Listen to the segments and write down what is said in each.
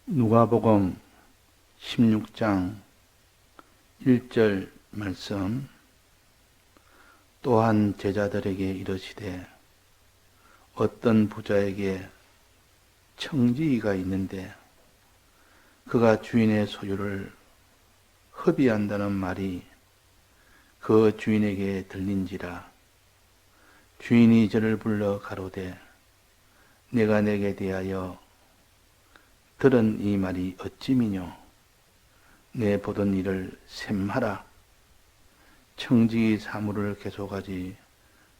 누가복음 16장 1절 말씀. 또한 제자들에게 이르시되 어떤 부자에게 청지기가 있는데 그가 주인의 소유를 허비한다는 말이 그 주인에게 들린지라. 주인이 저를 불러 가로되 내가 내게 대하여 들은 이 말이 어찌미뇨? 내 보던 일을 셈하라. 청지기 사물을 계속하지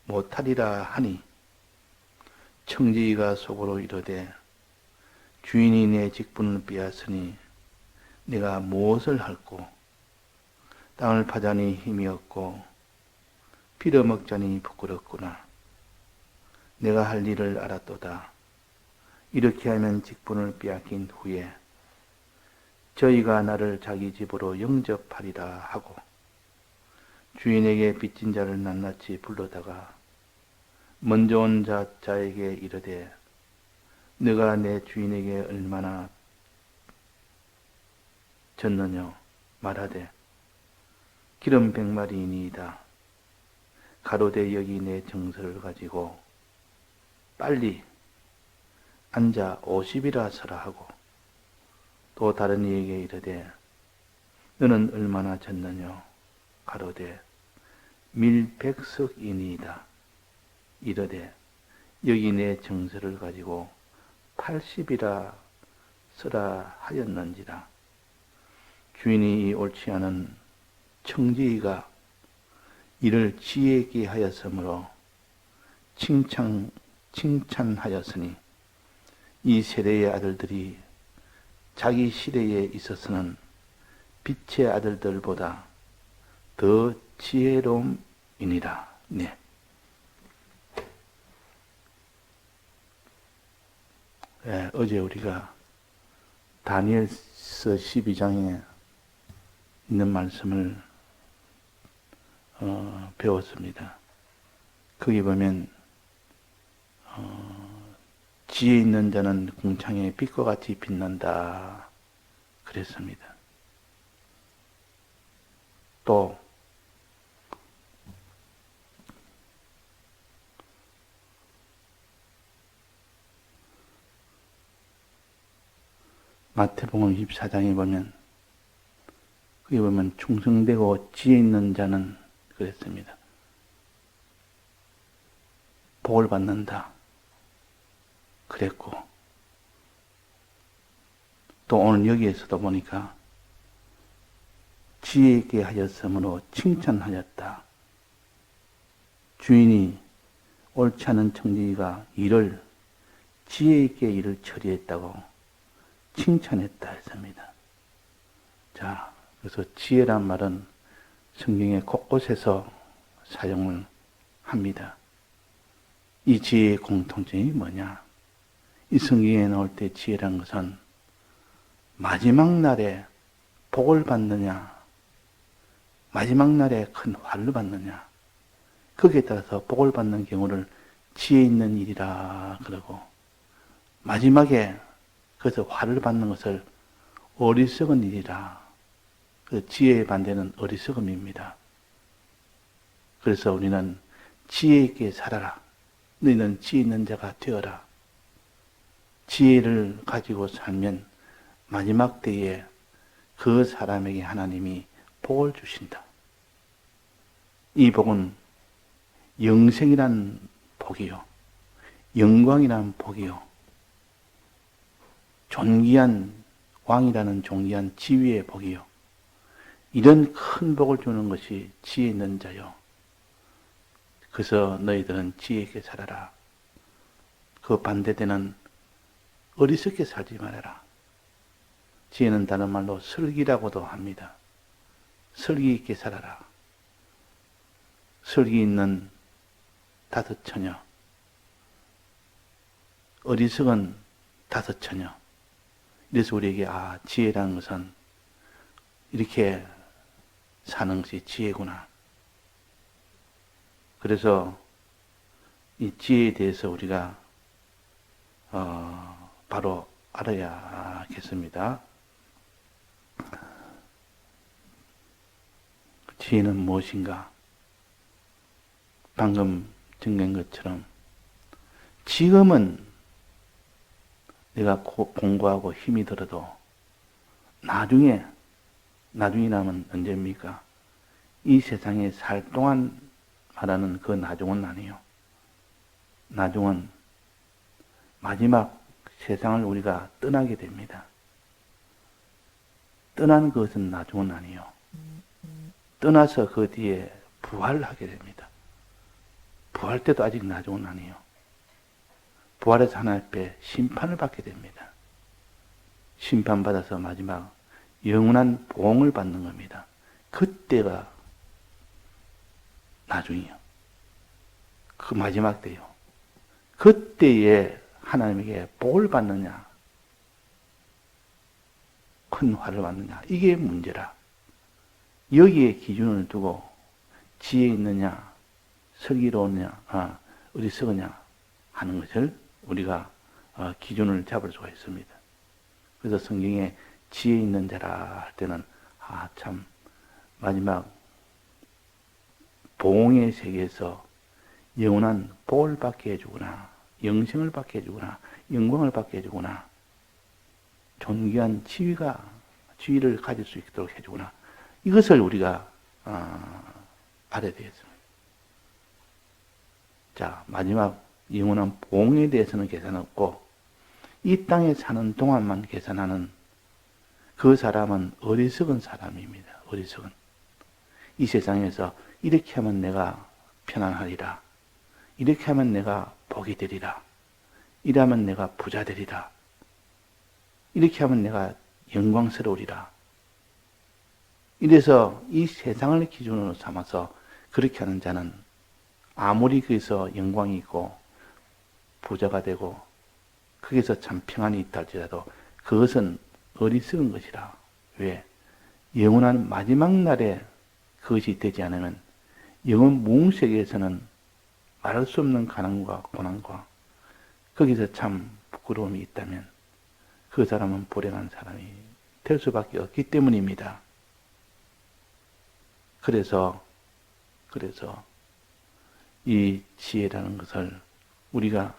못하리라 하니, 청지기가 속으로 이르되 주인이 내 직분을 빼앗으니 내가 무엇을 할꼬? 땅을 파자니 힘이 없고 빌어먹자니 부끄럽구나. 내가 할 일을 알았도다. 이렇게 하면 직분을 빼앗긴 후에 저희가 나를 자기 집으로 영접하리라 하고 주인에게 빚진 자를 낱낱이 불러다가 먼저 온 자에게 이르되 너가 내 주인에게 얼마나 졌느냐 말하되 기름 100마리이니이다. 가로되 여기 내 정서를 가지고 빨리 앉아 50이라 서라 하고 또 다른 이에게 이르되 너는 얼마나 졌느냐 가로되 밀 100석이니이다. 이르되 여기 내 정서를 가지고 80이라 서라 하였는지라. 주인이 이 옳지 않은 청지기가 이를 지혜 있게 하였으므로 칭찬하였으니 이 세대의 아들들이 자기 시대에 있어서는 빛의 아들들보다 더 지혜로움이니라. 네. 네, 어제 우리가 다니엘서 12장에 있는 말씀을 배웠습니다. 거기 보면 지혜 있는 자는 궁창의 빛과 같이 빛난다 그랬습니다. 또 마태복음 24장에 보면 거기 보면 충성되고 지혜 있는 자는 그랬습니다. 복을 받는다 그랬고, 또 오늘 여기에서도 보니까 지혜 있게 하였으므로 칭찬하였다. 주인이 옳지 않은 청지기가 지혜 있게 일을 처리했다고 칭찬했다 했습니다. 자, 그래서 지혜란 말은 성경의 곳곳에서 사용을 합니다. 이 지혜의 공통점이 뭐냐? 이 성경에 나올 때 지혜란 것은 마지막 날에 복을 받느냐, 마지막 날에 큰 화를 받느냐, 거기에 따라서 복을 받는 경우를 지혜 있는 일이라 그러고, 마지막에 그래서 화를 받는 것을 어리석은 일이라. 그 지혜의 반대는 어리석음입니다. 그래서 우리는 지혜 있게 살아라. 너희는 지혜 있는 자가 되어라. 지혜를 가지고 살면 마지막 때에 그 사람에게 하나님이 복을 주신다. 이 복은 영생이란 복이요, 영광이란 복이요, 존귀한 왕이라는 존귀한 지위의 복이요, 이런 큰 복을 주는 것이 지혜 있는 자요. 그래서 너희들은 지혜 있게 살아라. 그 반대되는 어리석게 살지 말아라. 지혜는 다른 말로 설기라고도 합니다. 설기 있게 살아라. 설기 있는 다섯 처녀, 어리석은 다섯 처녀. 그래서 우리에게 지혜라는 것은 이렇게 사는 것이 지혜구나. 그래서 이 지혜에 대해서 우리가 바로 알아야겠습니다. 하겠습니다. 지혜는 무엇인가? 방금 증거한 것처럼 지금은 내가 공부하고 힘이 들어도 나중이라면 언제입니까? 이 세상에 살 동안 말하는 그 나중은 아니에요. 나중은 마지막 세상을 우리가 떠나게 됩니다. 떠난 것은 나중은 아니에요. 떠나서 그 뒤에 부활을 하게 됩니다. 부활 때도 아직 나중은 아니에요. 부활해서 하나님 앞에 심판을 받게 됩니다. 심판받아서 마지막 영원한 보응을 받는 겁니다. 그때가 나중이요. 그 마지막 때요. 그때에 하나님에게 복을 받느냐, 큰 화를 받느냐, 이게 문제라. 여기에 기준을 두고 지혜 있느냐, 슬기로우냐, 어리석으냐 하는 것을 우리가 기준을 잡을 수가 있습니다. 그래서 성경에 지혜 있는 자라 할 때는 참 마지막 보응의 세계에서 영원한 복을 받게 해주구나, 영생을 받게 해주구나, 영광을 받게 해주구나, 존귀한 지위를 가질 수 있도록 해주구나. 이것을 우리가 알아야 되겠습니다. 자, 마지막 영원한 보응에 대해서는 계산 없고 이 땅에 사는 동안만 계산하는 그 사람은 어리석은 사람입니다. 어리석은. 이 세상에서 이렇게 하면 내가 편안하리라. 이렇게 하면 내가 복이 되리라. 이러면 내가 부자 되리라. 이렇게 하면 내가 영광스러우리라. 이래서 이 세상을 기준으로 삼아서 그렇게 하는 자는 아무리 거기서 영광이 있고 부자가 되고 거기서 참 평안이 있다 할지라도 그것은 어리석은 것이라. 왜? 영원한 마지막 날에 그것이 되지 않으면 영원 무웅세계에서는 말할 수 없는 가난과 고난과 거기서 참 부끄러움이 있다면 그 사람은 불행한 사람이 될 수밖에 없기 때문입니다. 그래서 이 지혜라는 것을 우리가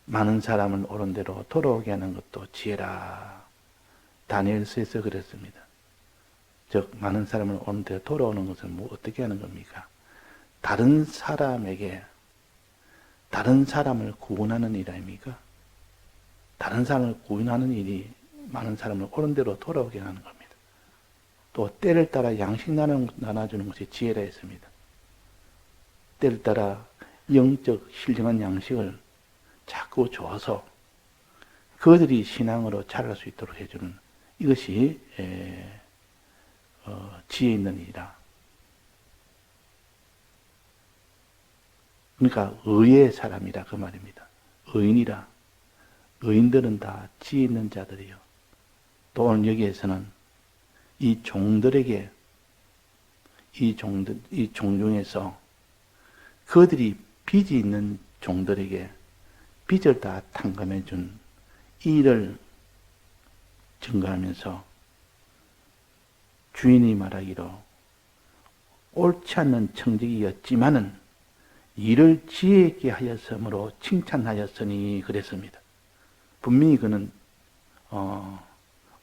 많은 사람을 옳은 대로 돌아오게 하는 것도 지혜라. 다니엘서에서 그랬습니다. 즉 많은 사람을 옳은 대로 돌아오는 것은 어떻게 하는 겁니까? 다른 사람에게 다른 사람을 구원하는 일 아닙니까? 다른 사람을 구원하는 일이 많은 사람을 옳은 대로 돌아오게 하는 겁니다. 또 때를 따라 양식 나눠주는 것이 지혜라 했습니다. 때를 따라 영적 신령한 양식을 자꾸 줘서 그들이 신앙으로 자랄 수 있도록 해주는 이것이 지혜 있는 일이다. 그러니까 의의 사람이라 그 말입니다. 의인이라. 의인들은 다 지혜 있는 자들이요. 또 오늘 여기에서는 이 종들에게 이 종중에서 그들이 빚이 있는 종들에게 빚을 다 탕감해 준 일을 증거하면서 주인이 말하기로 옳지 않는 청지기였지만은 이를 지혜 있게 하였으므로 칭찬하였으니 그랬습니다. 분명히 그는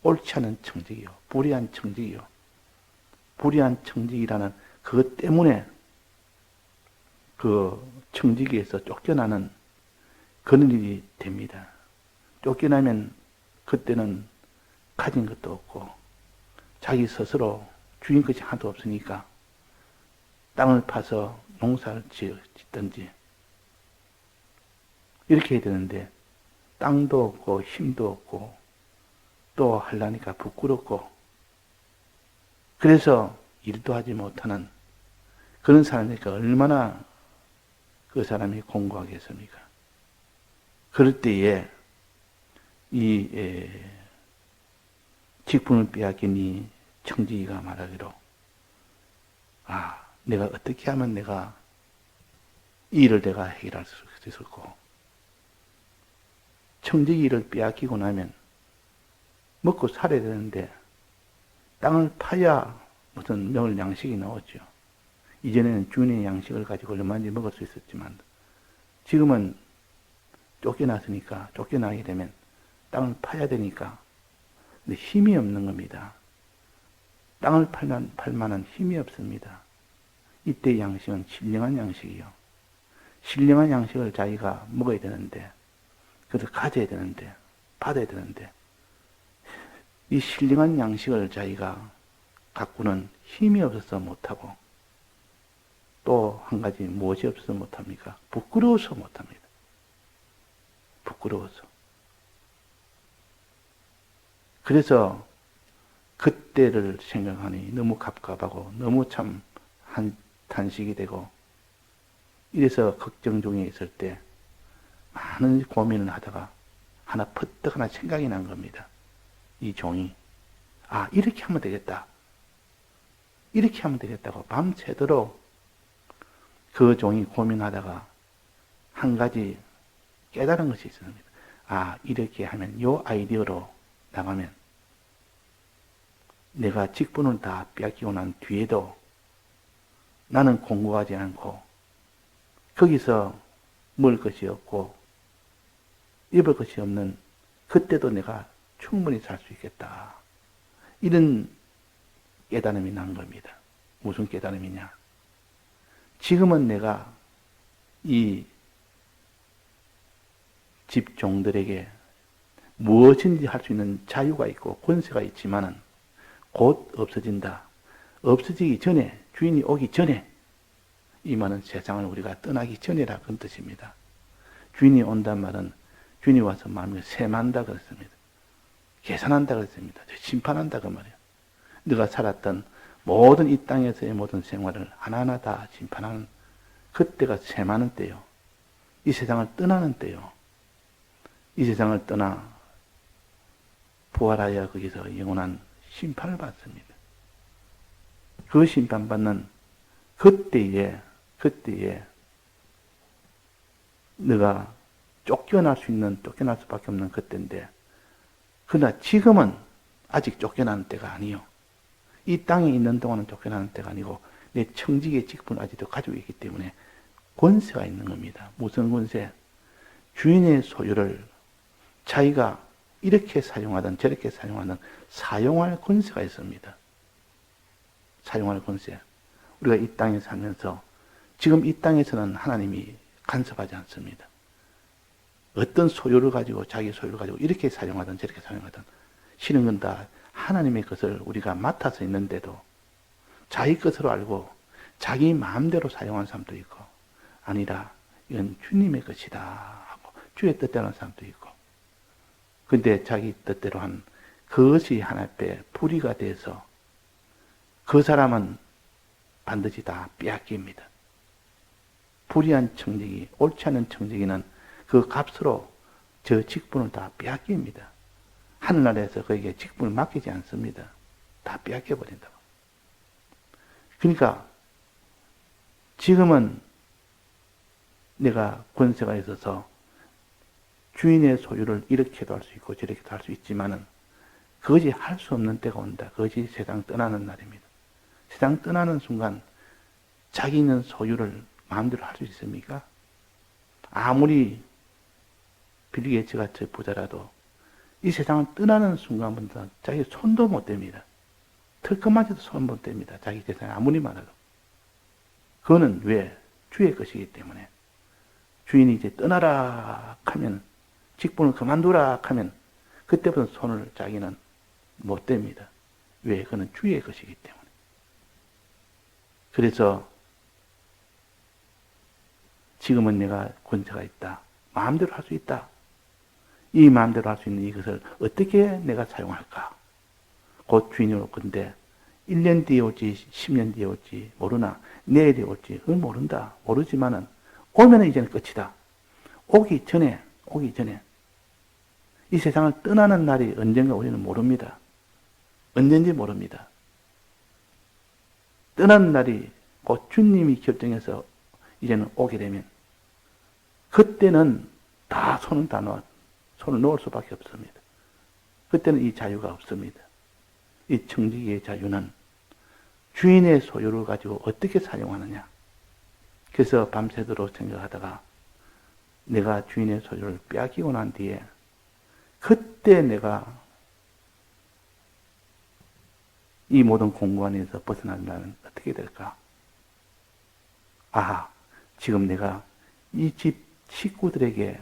옳지 않은 청지기요, 불의한 청지기요, 불의한 청지기라는 그것 때문에 그 청지기에서 쫓겨나는 그런 일이 됩니다. 쫓겨나면 그때는 가진 것도 없고 자기 스스로 주인 것이 하나도 없으니까 땅을 파서 농사를 짓든지 이렇게 해야 되는데 땅도 없고 힘도 없고 또 하려니까 부끄럽고 그래서 일도 하지 못하는 그런 사람이니까 얼마나 그 사람이 공고하겠습니까? 그럴 때에 이 직분을 빼앗긴 이 청지기가 말하기로 내가 어떻게 하면 내가 이 일을 내가 해결할 수 있을까? 청지기를 빼앗기고 나면 먹고 살아야 되는데 땅을 파야 무슨 먹을 양식이 나오죠. 이전에는 주인의 양식을 가지고 얼마든지 먹을 수 있었지만 지금은 쫓겨났으니까 쫓겨나게 되면 땅을 파야 되니까 근데 힘이 없는 겁니다. 땅을 팔 만한 힘이 없습니다. 이때 양식은 신령한 양식이요. 신령한 양식을 자기가 먹어야 되는데 그래서 가져야 되는데 받아야 되는데 이 신령한 양식을 자기가 갖고는 힘이 없어서 못하고 또 한 가지 무엇이 없어서 못합니까? 부끄러워서 못합니다. 부끄러워서. 그래서 그때를 생각하니 너무 갑갑하고 너무 참 탄식이 되고 이래서 걱정 중에 있을 때 많은 고민을 하다가 하나 퍼뜩 하나 생각이 난 겁니다. 이 종이 이렇게 하면 되겠다. 이렇게 하면 되겠다고 밤새도록 그 종이 고민하다가 한 가지 깨달은 것이 있습니다. 이렇게 하면 요 아이디어로 나가면 내가 직분을 다 빼앗기고 난 뒤에도 나는 공부하지 않고 거기서 먹을 것이 없고 입을 것이 없는 그때도 내가 충분히 살 수 있겠다. 이런 깨달음이 난 겁니다. 무슨 깨달음이냐? 지금은 내가 이 집종들에게 무엇인지 할 수 있는 자유가 있고 권세가 있지만은 곧 없어진다. 없어지기 전에, 주인이 오기 전에, 이 말은 세상을 우리가 떠나기 전이라 그런 뜻입니다. 주인이 온단 말은 주인이 와서 마음을 셈한다 그랬습니다. 계산한다 그랬습니다. 심판한다 그 말이에요. 네가 살았던 모든 이 땅에서의 모든 생활을 하나하나 다 심판하는 그때가 셈하는 때요. 이 세상을 떠나는 때요. 이 세상을 떠나 부활하여 거기서 영원한 심판을 받습니다. 그 심판받는 그때에 네가 쫓겨날 수밖에 없는 그때인데 그러나 지금은 아직 쫓겨나는 때가 아니요. 이 땅에 있는 동안은 쫓겨나는 때가 아니고 내 청지기의 직분을 아직도 가지고 있기 때문에 권세가 있는 겁니다. 무슨 권세? 주인의 소유를 자기가 이렇게 사용하든 저렇게 사용하든 사용할 권세가 있습니다. 사용할 권세. 우리가 이 땅에 살면서 지금 이 땅에서는 하나님이 간섭하지 않습니다. 어떤 소유를 가지고 자기 소유를 가지고 이렇게 사용하든 저렇게 사용하든 실은 건 다 하나님의 것을 우리가 맡아서 있는데도 자기 것으로 알고 자기 마음대로 사용하는 사람도 있고 아니라 이건 주님의 것이다 하고 주의 뜻대로 하는 사람도 있고 근데 자기 뜻대로 한 그것이 하나님 앞에 불의가 돼서 그 사람은 반드시 다 빼앗깁니다. 불의한 청지기, 옳지 않은 청지기는 그 값으로 저 직분을 다 빼앗깁니다. 하늘나라에서 그에게 직분을 맡기지 않습니다. 다 빼앗겨버린다고. 그러니까 지금은 내가 권세가 있어서 주인의 소유를 이렇게도 할 수 있고 저렇게도 할 수 있지만은 그것이 할 수 없는 때가 온다. 그것이 세상 떠나는 날입니다. 세상 떠나는 순간 자기 있는 소유를 마음대로 할 수 있습니까? 아무리 빌 게이츠 같은 부자라도 이 세상을 떠나는 순간부터 자기 손도 못 댑니다. 털끝만해도 손 못 댑니다. 자기 재산이 아무리 많아도. 그거는 왜? 주의 것이기 때문에. 주인이 이제 떠나라 하면 직분을 그만두라 하면 그때부터 손을 자기는 못 댑니다. 왜? 그건 주의 것이기 때문에. 그래서 지금은 내가 권세가 있다. 마음대로 할 수 있다. 이 마음대로 할 수 있는 이것을 어떻게 내가 사용할까? 곧 주인이 올 건데 1년 뒤에 올지 10년 뒤에 올지 모르나 내일이 올지 그건 모른다. 모르지만은 오면은 이제는 끝이다. 오기 전에 이 세상을 떠나는 날이 언젠가 우리는 모릅니다. 언젠지 모릅니다. 떠나는 날이 곧 주님이 결정해서 이제는 오게 되면 그때는 다 손을 다 손을 놓을 수밖에 없습니다. 그때는 이 자유가 없습니다. 이 청지기의 자유는 주인의 소유를 가지고 어떻게 사용하느냐. 그래서 밤새도록 생각하다가 내가 주인의 소유를 빼앗기고 난 뒤에 그때 내가 이 모든 공간에서 벗어나면 어떻게 될까? 아, 지금 내가 이 집 식구들이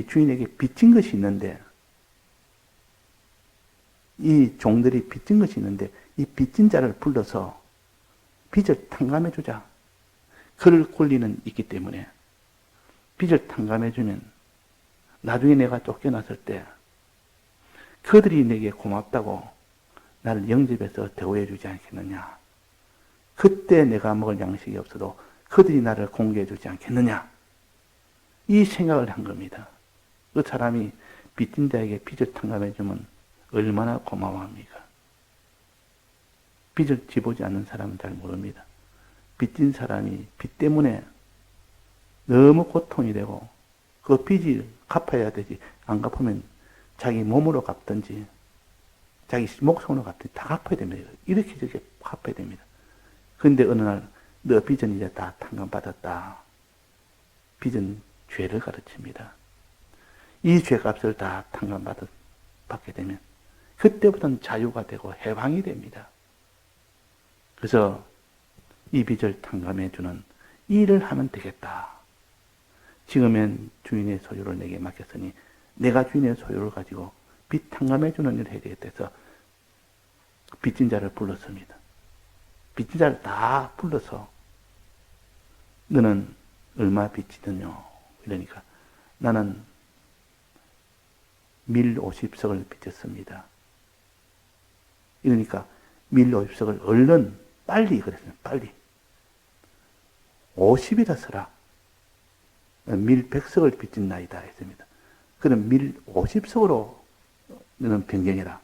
주인에게 빚진 것이 있는데, 이 종들이 빚진 것이 있는데, 이 빚진 자를 불러서 빚을 탕감해 주자. 그럴 권리는 있기 때문에 빚을 탕감해 주면 나중에 내가 쫓겨났을 때 그들이 내게 고맙다고 나를 영접해서 대우해 주지 않겠느냐. 그때 내가 먹을 양식이 없어도 그들이 나를 공개해 주지 않겠느냐. 이 생각을 한 겁니다. 그 사람이 빚진 자에게 빚을 탕감해 주면 얼마나 고마워합니까? 빚을 지보지 않는 사람은 잘 모릅니다. 빚진 사람이 빚 때문에 너무 고통이 되고 그 빚이 갚아야 되지, 안 갚으면 자기 몸으로 갚든지 자기 목숨으로 갚든지 다 갚아야 됩니다. 이렇게 저렇게 갚아야 됩니다. 그런데 어느 날 너 빚은 이제 다 탕감받았다. 빚은 죄를 가르칩니다. 이 죄값을 다 탕감받게 되면 그때부터는 자유가 되고 해방이 됩니다. 그래서 이 빚을 탕감해 주는 일을 하면 되겠다. 지금은 주인의 소유를 내게 맡겼으니 내가 주인의 소유를 가지고 빚 탕감해 주는 일을 해야 되겠다 해서 빚진 자를 불렀습니다. 빚진 자를 다 불러서 너는 얼마 빚지느냐 이러니까 나는 밀 50석을 빚졌습니다. 이러니까 밀 50석을 얼른 빨리 그랬어요. 빨리 50이라 서라. 밀 100석을 빚진 나이다 했습니다. 그럼 밀 50석으로 너는 변경해라.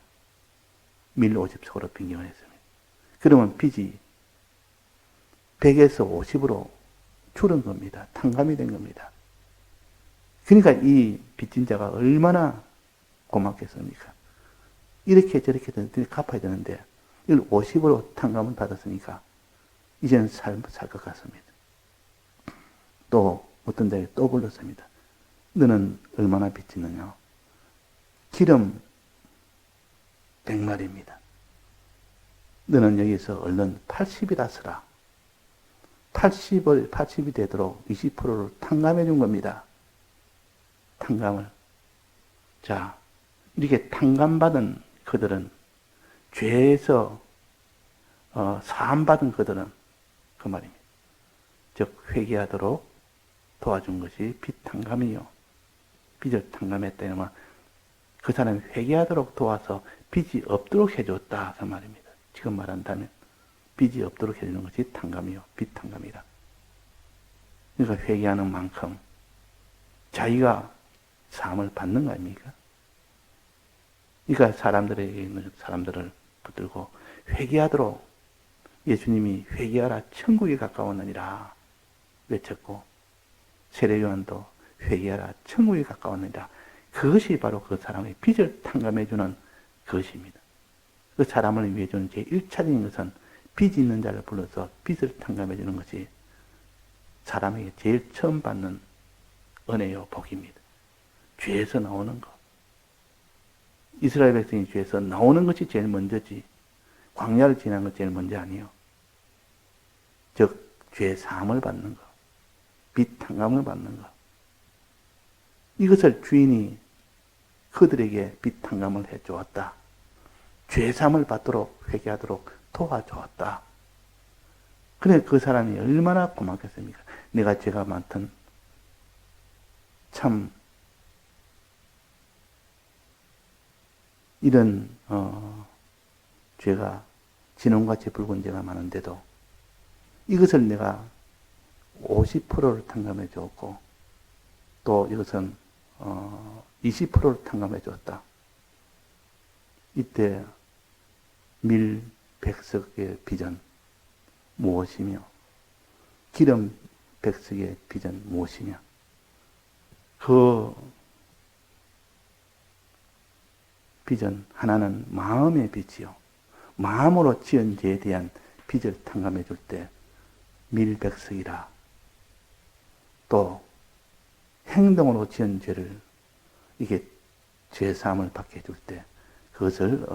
밀 50석으로 변경을 했습니다. 그러면 빚이 100에서 50으로 줄은 겁니다. 탕감이 된 겁니다. 그러니까 이 빚진 자가 얼마나 고맙겠습니까? 이렇게 저렇게 갚아야 되는데 이걸 50으로 탕감을 받았으니까 이제는 살 것 같습니다. 또 어떤 자에 또 불렀습니다. 너는 얼마나 빚지느냐? 기름 100마리입니다. 너는 여기서 얼른 80이라 서라. 80이 되도록 20%를 탕감해 준 겁니다. 탕감을. 자, 이렇게 탕감받은 그들은 죄에서 사함받은 그들은 그 말입니다. 즉 회개하도록 도와준 것이 빚 탕감이요. 빚을 탕감했다 이러면 그 사람이 회개하도록 도와서 빚이 없도록 해줬다 그 말입니다. 지금 말한다면 빚이 없도록 해주는 것이 탕감이요. 빚 탕감이라. 그러니까 회개하는 만큼 자기가 사함을 받는 거 아닙니까? 그러니까 사람들에게 있는 사람들을 붙들고 회개하도록 예수님이 회개하라 천국이 가까웠느니라 외쳤고 세례요한도 회개하라 천국이 가까웠느니라. 그것이 바로 그 사람의 빚을 탕감해 주는 것입니다. 그 사람을 위해 주는 제1차적인 것은 빚 있는 자를 불러서 빚을 탕감해 주는 것이 사람에게 제일 처음 받는 은혜요 복입니다. 죄에서 나오는 것. 이스라엘 백성이 죄에서 나오는 것이 제일 먼저지 광야를 지나는 것이 제일 먼저 아니에요. 즉 죄 사함을 받는 것, 빚 탕감을 받는 것. 이것을 주인이 그들에게 빚 탕감을 해주었다. 죄 사함을 받도록 회개하도록 도와주었다. 그래 그 사람이 얼마나 고맙겠습니까? 내가 죄가 많던 참 이런 죄가 진홍같이 붉은 죄가 많은데도 이것을 내가 50%를 탕감해 주었고 또 이것은 20%를 탕감해 주었다. 이때 밀 100석의 빚은 무엇이며 기름 100석의 빚은 무엇이며 그 빚은 하나는 마음의 빚이요. 마음으로 지은 죄에 대한 빚을 탕감해 줄 때 밀백석이라, 또 행동으로 지은 죄를 이게 죄사함을 받게 해줄 때 그것을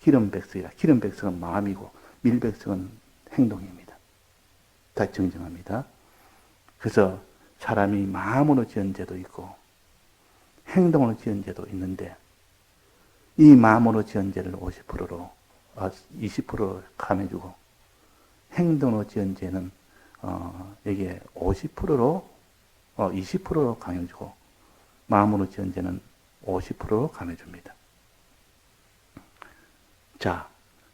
기름백석이라. 기름백석은 마음이고 밀백석은 행동입니다. 다시 정정합니다. 그래서 사람이 마음으로 지은 죄도 있고 행동으로 지은 죄도 있는데, 이 마음으로 지은 죄를 50%로 20%로 감해주고, 행동으로 지은 죄는 이게 50%로 20%로 강해주고, 마음으로 지은 죄는 50%로 감해줍니다. 자,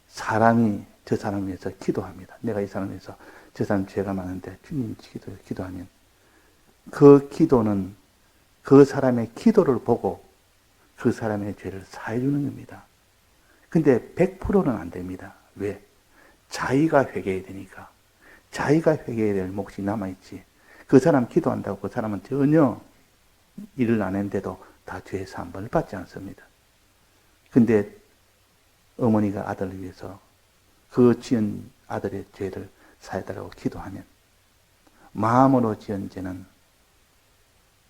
사람이 저 사람을 위해서 기도합니다. 내가 이 사람을 위해서, 저 사람 죄가 많은데 주님 기도하면 그 기도는 그 사람의 기도를 보고 그 사람의 죄를 사해주는 겁니다. 근데 100%는 안 됩니다. 왜? 자기가 회개해야 되니까. 자기가 회개해야 될 몫이 남아있지. 그 사람 기도한다고 그 사람은 전혀 일을 안 했는데도 다 죄 사함을 받지 않습니다. 근데 어머니가 아들을 위해서 그 지은 아들의 죄를 사해달라고 기도하면 마음으로 지은 죄는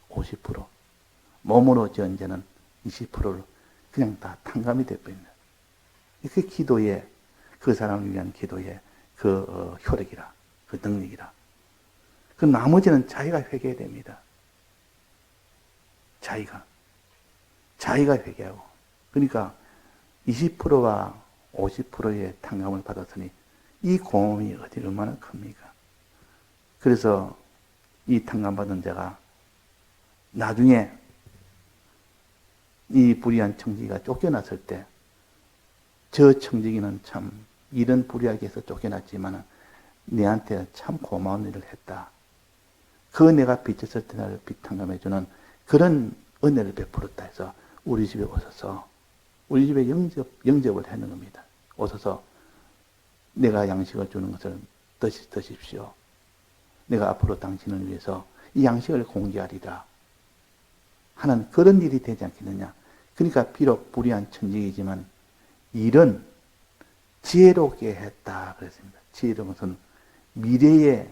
50%, 몸으로 지은 죄는 20%를 그냥 다 탕감이 되어버립니다. 그 기도의, 그 사람을 위한 기도의 그 효력이라, 그 능력이라. 그 나머지는 자기가 회개해야 됩니다. 자기가 회개하고. 그러니까 20%와 50%의 탕감을 받았으니 이 고음이 얼마나 큽니까? 그래서 이 탕감받은 자가 나중에 이 불의한 청지기가 쫓겨났을 때, 저 청지기는 참 이런 불의하게 해서 쫓겨났지만 내한테 참 고마운 일을 했다. 그 내가 빚졌을 때 나를 빚탕감해주는 그런 은혜를 베풀었다 해서 우리 집에 오셔서, 우리 집에 영접을 하는 겁니다. 오셔서 내가 양식을 주는 것을 드십시오. 내가 앞으로 당신을 위해서 이 양식을 공개하리라 하는 그런 일이 되지 않겠느냐. 그러니까 비록 불의한 천직이지만 일은 지혜롭게 했다 그랬습니다. 지혜로운 것은 미래에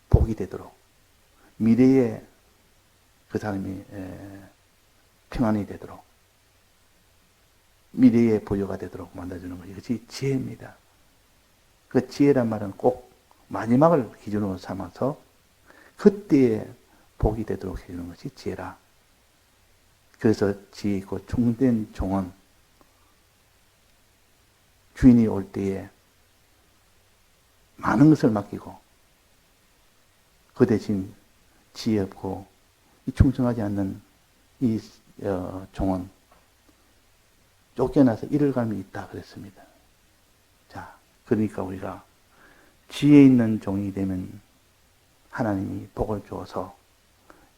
복이 되도록, 미래에 그 사람이 평안이 되도록, 미래의 부여가 되도록 만들어주는 것, 이것이 지혜입니다. 그 지혜란 말은 꼭 마지막을 기준으로 삼아서 그때의 복이 되도록 해주는 것이 지혜라. 그래서 지혜 있고 종된 종은 주인이 올 때에 많은 것을 맡기고, 그 대신 지혜 없고 충성하지 않는 이 종은 쫓겨나서 잃을 감이 있다 그랬습니다. 자, 그러니까 우리가 지혜 있는 종이 되면 하나님이 복을 주어서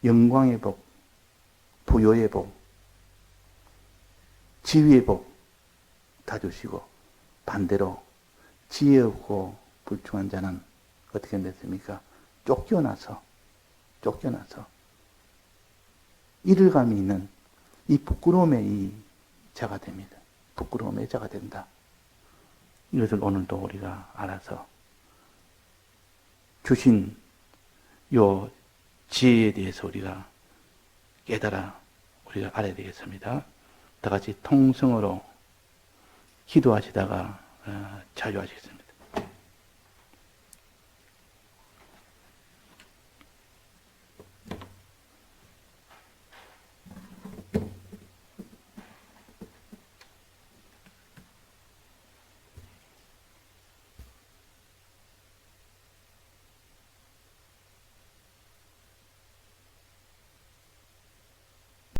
영광의 복, 부요의 복, 지위의 복 다 주시고, 반대로 지혜 없고 불충한 자는 어떻게 됐습니까? 쫓겨나서 잃을 감이 있는 이 부끄러움의 이 자가 됩니다. 부끄러움의 자가 된다. 이것을 오늘도 우리가 알아서 주신 요 지혜에 대해서 우리가 깨달아 우리가 알아야 되겠습니다. 다 같이 통성으로 기도하시다가 자유하시겠습니다.